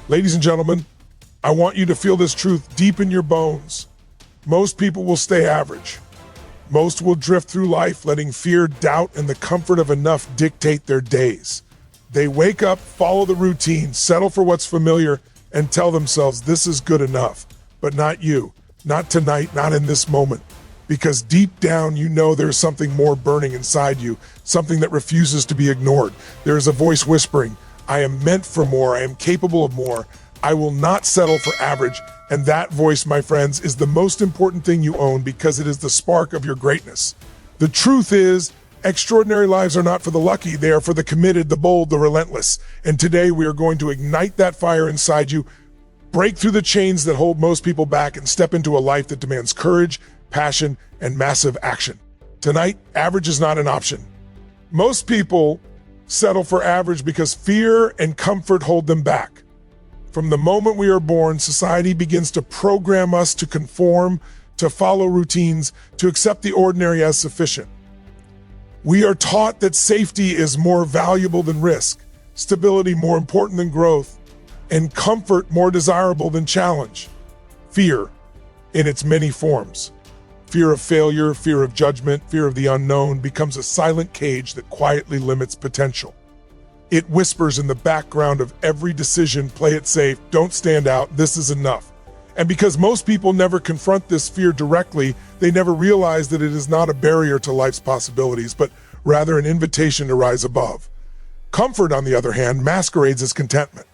Ladies and gentlemen, I want you to feel this truth deep in your bones. Most people will stay average. Most will drift through life letting fear, doubt, and the comfort of enough dictate their days. They wake up, follow the routine, settle for what's familiar, and tell themselves this is good enough. But not you, not tonight, not in this moment. Because deep down, you know there's something more burning inside you, something that refuses to be ignored. There is a voice whispering, I am meant for more, I am capable of more. I will not settle for average. And that voice, my friends, is the most important thing you own because it is the spark of your greatness. The truth is, extraordinary lives are not for the lucky. They are for the committed, the bold, the relentless. And today we are going to ignite that fire inside you, break through the chains that hold most people back, and step into a life that demands courage, passion, and massive action. Tonight, average is not an option. Most people settle for average because fear and comfort hold them back. From the moment we are born, society begins to program us to conform, to follow routines, to accept the ordinary as sufficient. We are taught that safety is more valuable than risk, stability more important than growth, and comfort more desirable than challenge. Fear, in its many forms. Fear of failure, fear of judgment, fear of the unknown becomes a silent cage that quietly limits potential. It whispers in the background of every decision, play it safe, don't stand out, this is enough. And because most people never confront this fear directly, they never realize that it is not a barrier to life's possibilities, but rather an invitation to rise above. Comfort, on the other hand, masquerades as contentment.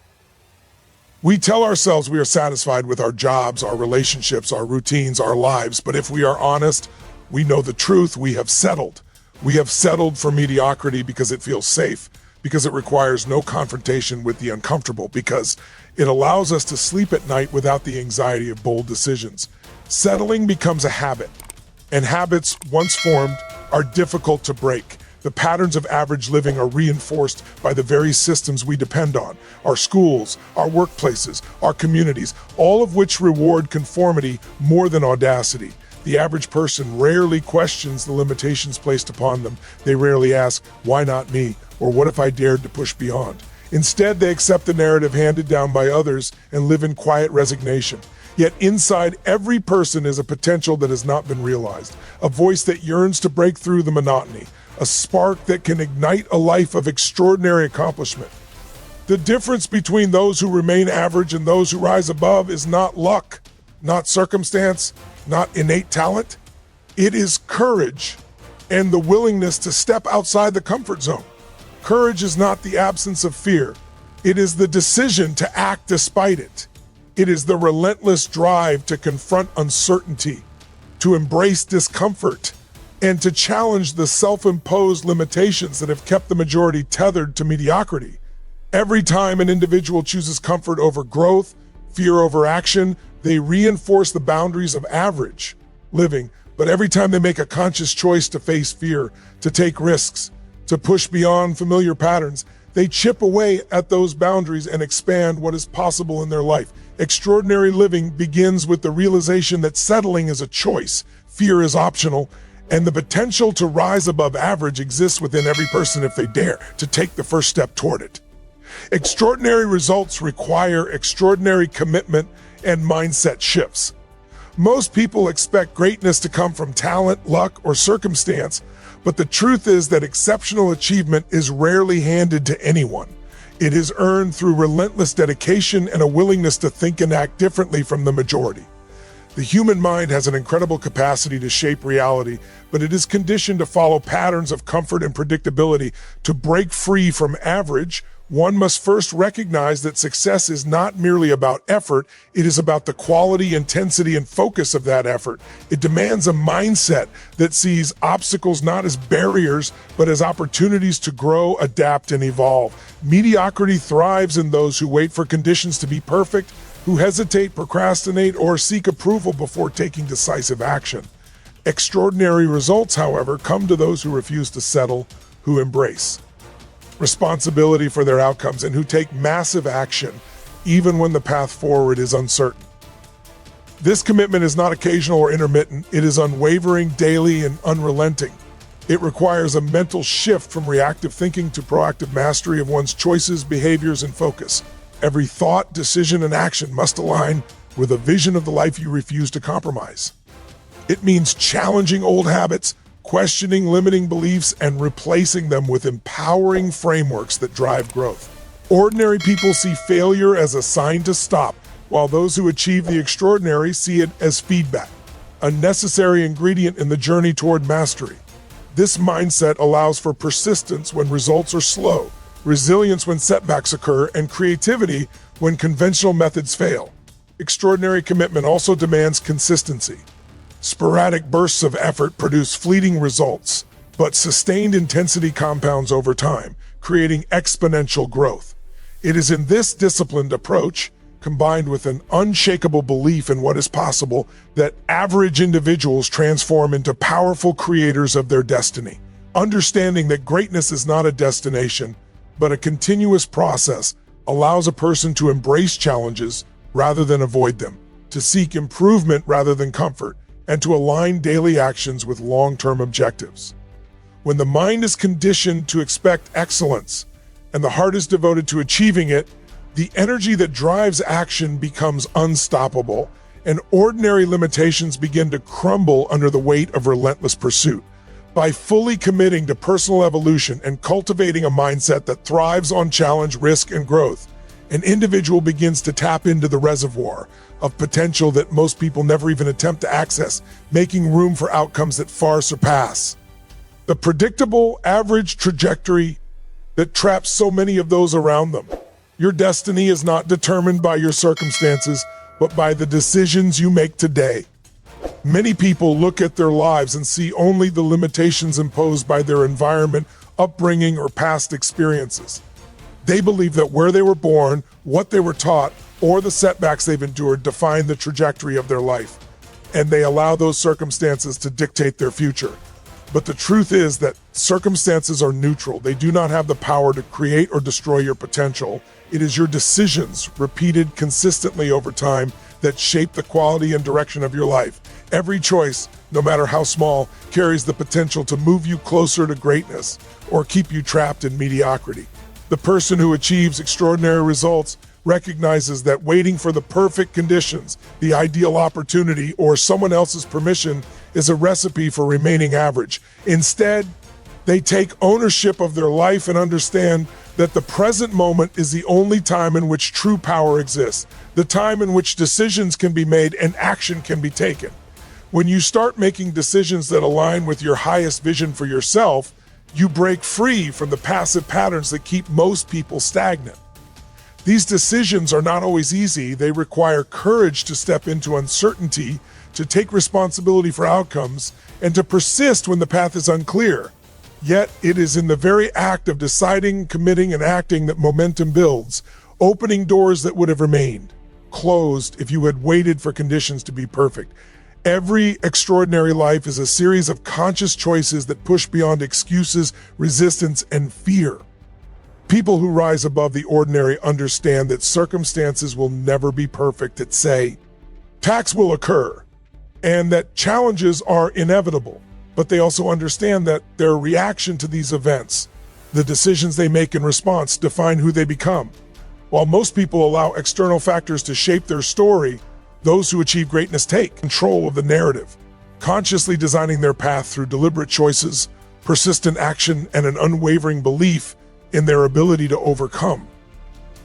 We tell ourselves we are satisfied with our jobs, our relationships, our routines, our lives, but if we are honest, we know the truth, we have settled. We have settled for mediocrity because it feels safe, because it requires no confrontation with the uncomfortable, because it allows us to sleep at night without the anxiety of bold decisions. Settling becomes a habit, and habits, once formed, are difficult to break. The patterns of average living are reinforced by the very systems we depend on, our schools, our workplaces, our communities, all of which reward conformity more than audacity. The average person rarely questions the limitations placed upon them. They rarely ask, why not me? Or what if I dared to push beyond? Instead, they accept the narrative handed down by others and live in quiet resignation. Yet inside every person is a potential that has not been realized, a voice that yearns to break through the monotony, a spark that can ignite a life of extraordinary accomplishment. The difference between those who remain average and those who rise above is not luck, not circumstance, not innate talent. It is courage and the willingness to step outside the comfort zone. Courage is not the absence of fear. It is the decision to act despite it. It is the relentless drive to confront uncertainty, to embrace discomfort, and to challenge the self-imposed limitations that have kept the majority tethered to mediocrity. Every time an individual chooses comfort over growth, fear over action, they reinforce the boundaries of average living. But every time they make a conscious choice to face fear, to take risks, to push beyond familiar patterns, they chip away at those boundaries and expand what is possible in their life. Extraordinary living begins with the realization that settling is a choice, fear is optional, and the potential to rise above average exists within every person if they dare to take the first step toward it. Extraordinary results require extraordinary commitment and mindset shifts. Most people expect greatness to come from talent, luck, or circumstance, but the truth is that exceptional achievement is rarely handed to anyone. It is earned through relentless dedication and a willingness to think and act differently from the majority. The human mind has an incredible capacity to shape reality, but it is conditioned to follow patterns of comfort and predictability. To break free from average, one must first recognize that success is not merely about effort, it is about the quality, intensity, and focus of that effort. It demands a mindset that sees obstacles not as barriers, but as opportunities to grow, adapt, and evolve. Mediocrity thrives in those who wait for conditions to be perfect, who hesitate, procrastinate, or seek approval before taking decisive action. Extraordinary results, however, come to those who refuse to settle, who embrace responsibility for their outcomes, and who take massive action even when the path forward is uncertain. This commitment is not occasional or intermittent. It is unwavering, daily, and unrelenting. It requires a mental shift from reactive thinking to proactive mastery of one's choices, behaviors, and focus. Every thought, decision, and action must align with a vision of the life you refuse to compromise. It means challenging old habits, questioning limiting beliefs, and replacing them with empowering frameworks that drive growth. Ordinary people see failure as a sign to stop, while those who achieve the extraordinary see it as feedback, a necessary ingredient in the journey toward mastery. This mindset allows for persistence when results are slow, resilience when setbacks occur, and creativity when conventional methods fail. Extraordinary commitment also demands consistency. Sporadic bursts of effort produce fleeting results, but sustained intensity compounds over time, creating exponential growth. It is in this disciplined approach, combined with an unshakable belief in what is possible, that average individuals transform into powerful creators of their destiny. Understanding that greatness is not a destination, but a continuous process, allows a person to embrace challenges rather than avoid them, to seek improvement rather than comfort, and to align daily actions with long-term objectives. When the mind is conditioned to expect excellence and the heart is devoted to achieving it, the energy that drives action becomes unstoppable, and ordinary limitations begin to crumble under the weight of relentless pursuit. By fully committing to personal evolution and cultivating a mindset that thrives on challenge, risk, and growth, an individual begins to tap into the reservoir of potential that most people never even attempt to access, making room for outcomes that far surpass the predictable, average trajectory that traps so many of those around them. Your destiny is not determined by your circumstances, but by the decisions you make today. Many people look at their lives and see only the limitations imposed by their environment, upbringing, or past experiences. They believe that where they were born, what they were taught, or the setbacks they've endured define the trajectory of their life, and they allow those circumstances to dictate their future. But the truth is that circumstances are neutral. They do not have the power to create or destroy your potential. It is your decisions, repeated consistently over time, that shape the quality and direction of your life. Every choice, no matter how small, carries the potential to move you closer to greatness or keep you trapped in mediocrity. The person who achieves extraordinary results recognizes that waiting for the perfect conditions, the ideal opportunity, or someone else's permission is a recipe for remaining average. Instead, they take ownership of their life and understand that the present moment is the only time in which true power exists, the time in which decisions can be made and action can be taken. When you start making decisions that align with your highest vision for yourself, you break free from the passive patterns that keep most people stagnant. These decisions are not always easy. They require courage to step into uncertainty, to take responsibility for outcomes, and to persist when the path is unclear. Yet it is in the very act of deciding, committing, and acting that momentum builds, opening doors that would have remained closed if you had waited for conditions to be perfect. Every extraordinary life is a series of conscious choices that push beyond excuses, resistance, and fear. People who rise above the ordinary understand that circumstances will never be perfect, that say, attacks will occur, and that challenges are inevitable. But they also understand that their reaction to these events, the decisions they make in response, define who they become. While most people allow external factors to shape their story, those who achieve greatness take control of the narrative, consciously designing their path through deliberate choices, persistent action, and an unwavering belief in their ability to overcome.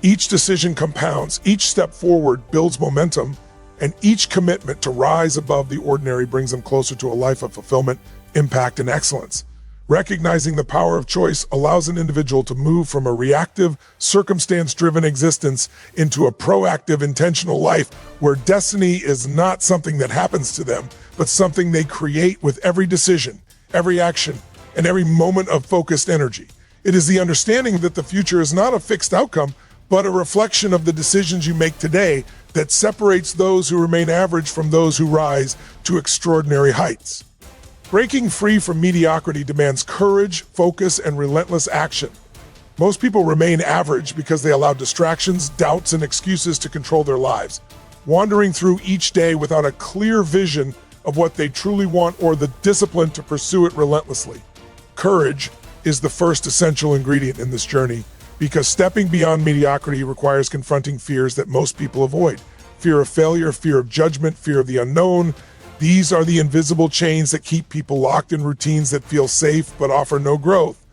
Each decision compounds, each step forward builds momentum, and each commitment to rise above the ordinary brings them closer to a life of fulfillment, impact, and excellence. Recognizing the power of choice allows an individual to move from a reactive, circumstance-driven existence into a proactive, intentional life where destiny is not something that happens to them, but something they create with every decision, every action, and every moment of focused energy. It is the understanding that the future is not a fixed outcome, but a reflection of the decisions you make today that separates those who remain average from those who rise to extraordinary heights. Breaking free from mediocrity demands courage, focus, and relentless action. Most people remain average because they allow distractions, doubts, and excuses to control their lives, wandering through each day without a clear vision of what they truly want or the discipline to pursue it relentlessly. Courage is the first essential ingredient in this journey, because stepping beyond mediocrity requires confronting fears that most people avoid. Fear of failure, fear of judgment, fear of the unknown. These are the invisible chains that keep people locked in routines that feel safe but offer no growth.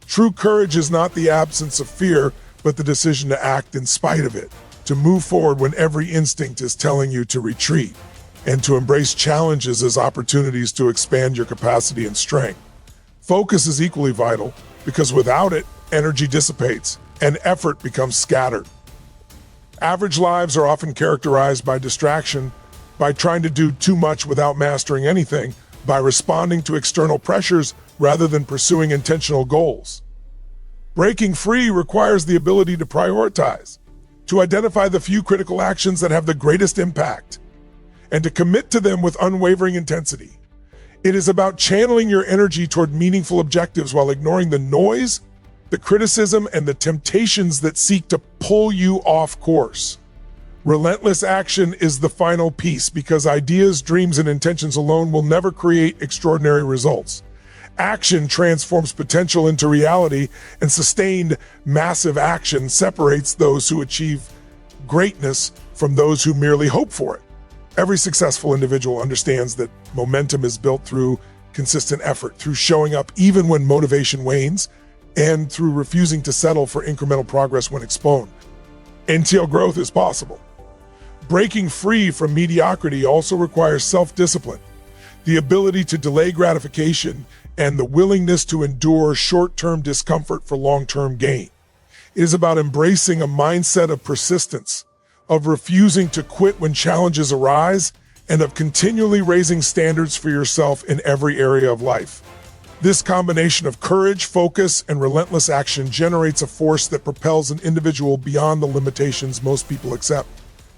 True courage is not the absence of fear, but the decision to act in spite of it, to move forward when every instinct is telling you to retreat, and to embrace challenges as opportunities to expand your capacity and strength. Focus is equally vital, because without it, energy dissipates and effort becomes scattered. Average lives are often characterized by distraction, by trying to do too much without mastering anything, by responding to external pressures rather than pursuing intentional goals. Breaking free requires the ability to prioritize, to identify the few critical actions that have the greatest impact, and to commit to them with unwavering intensity. It is about channeling your energy toward meaningful objectives while ignoring the noise, the criticism, and the temptations that seek to pull you off course. Relentless action is the final piece, because ideas, dreams, and intentions alone will never create extraordinary results. Action transforms potential into reality, and sustained, massive action separates those who achieve greatness from those who merely hope for it. Every successful individual understands that momentum is built through consistent effort, through showing up even when motivation wanes, and through refusing to settle for incremental progress when exposed, until growth is possible. Breaking free from mediocrity also requires self-discipline, the ability to delay gratification, and the willingness to endure short-term discomfort for long-term gain. It is about embracing a mindset of persistence, of refusing to quit when challenges arise, and of continually raising standards for yourself in every area of life. This combination of courage, focus, and relentless action generates a force that propels an individual beyond the limitations most people accept,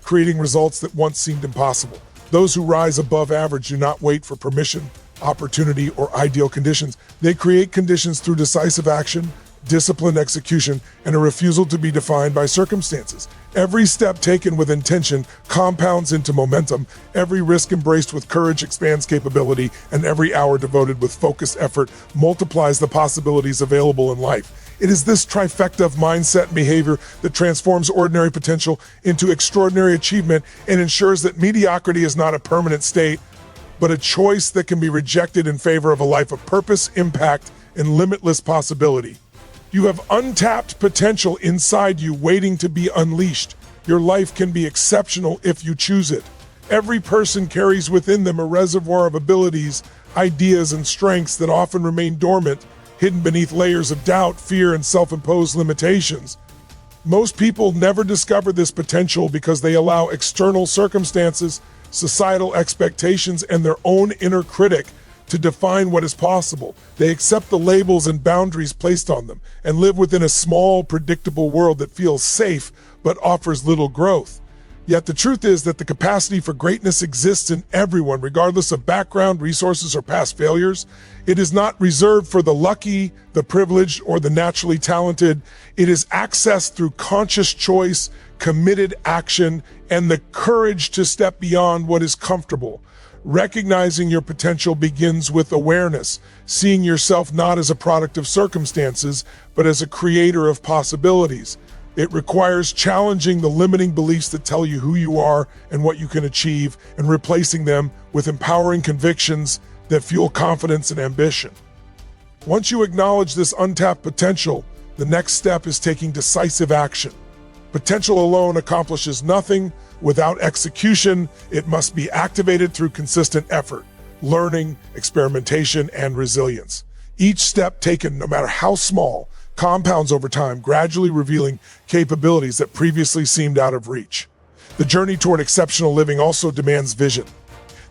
creating results that once seemed impossible. Those who rise above average do not wait for permission, opportunity, or ideal conditions. They create conditions through decisive action, disciplined execution, and a refusal to be defined by circumstances. Every step taken with intention compounds into momentum, every risk embraced with courage expands capability, and every hour devoted with focused effort multiplies the possibilities available in life. It is this trifecta of mindset and behavior that transforms ordinary potential into extraordinary achievement and ensures that mediocrity is not a permanent state, but a choice that can be rejected in favor of a life of purpose, impact, and limitless possibility. You have untapped potential inside you waiting to be unleashed. Your life can be exceptional if you choose it. Every person carries within them a reservoir of abilities, ideas, and strengths that often remain dormant, hidden beneath layers of doubt, fear, and self-imposed limitations. Most people never discover this potential because they allow external circumstances, societal expectations, and their own inner critic to define what is possible. They accept the labels and boundaries placed on them and live within a small, predictable world that feels safe but offers little growth. Yet the truth is that the capacity for greatness exists in everyone, regardless of background, resources, or past failures. It is not reserved for the lucky, the privileged, or the naturally talented. It is accessed through conscious choice, committed action, and the courage to step beyond what is comfortable. Recognizing your potential begins with awareness, seeing yourself not as a product of circumstances, but as a creator of possibilities. It requires challenging the limiting beliefs that tell you who you are and what you can achieve, and replacing them with empowering convictions that fuel confidence and ambition. Once you acknowledge this untapped potential, the next step is taking decisive action. Potential alone accomplishes nothing. Without execution, it must be activated through consistent effort, learning, experimentation, and resilience. Each step taken, no matter how small, compounds over time, gradually revealing capabilities that previously seemed out of reach. The journey toward exceptional living also demands vision,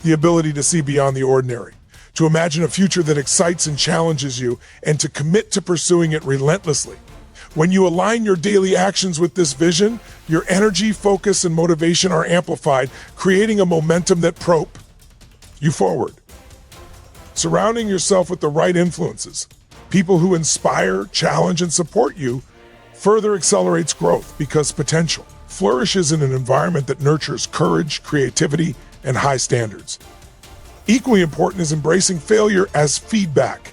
the ability to see beyond the ordinary, to imagine a future that excites and challenges you, and to commit to pursuing it relentlessly. When you align your daily actions with this vision, your energy, focus, and motivation are amplified, creating a momentum that propels you forward. Surrounding yourself with the right influences, people who inspire, challenge, and support you, further accelerates growth, because potential flourishes in an environment that nurtures courage, creativity, and high standards. Equally important is embracing failure as feedback.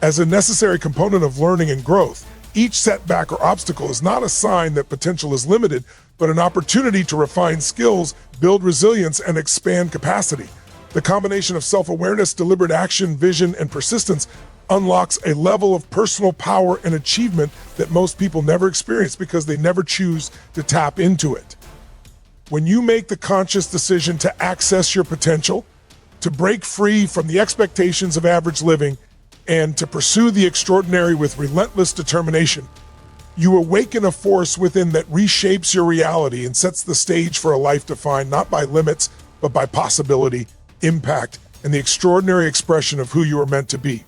As a necessary component of learning and growth, Each setback or obstacle is not a sign that potential is limited, but an opportunity to refine skills, build resilience, and expand capacity. The combination of self-awareness, deliberate action, vision, and persistence unlocks a level of personal power and achievement that most people never experience because they never choose to tap into it. When you make the conscious decision to access your potential, to break free from the expectations of average living, and to pursue the extraordinary with relentless determination, you awaken a force within that reshapes your reality and sets the stage for a life defined not by limits, but by possibility, impact, and the extraordinary expression of who you are meant to be.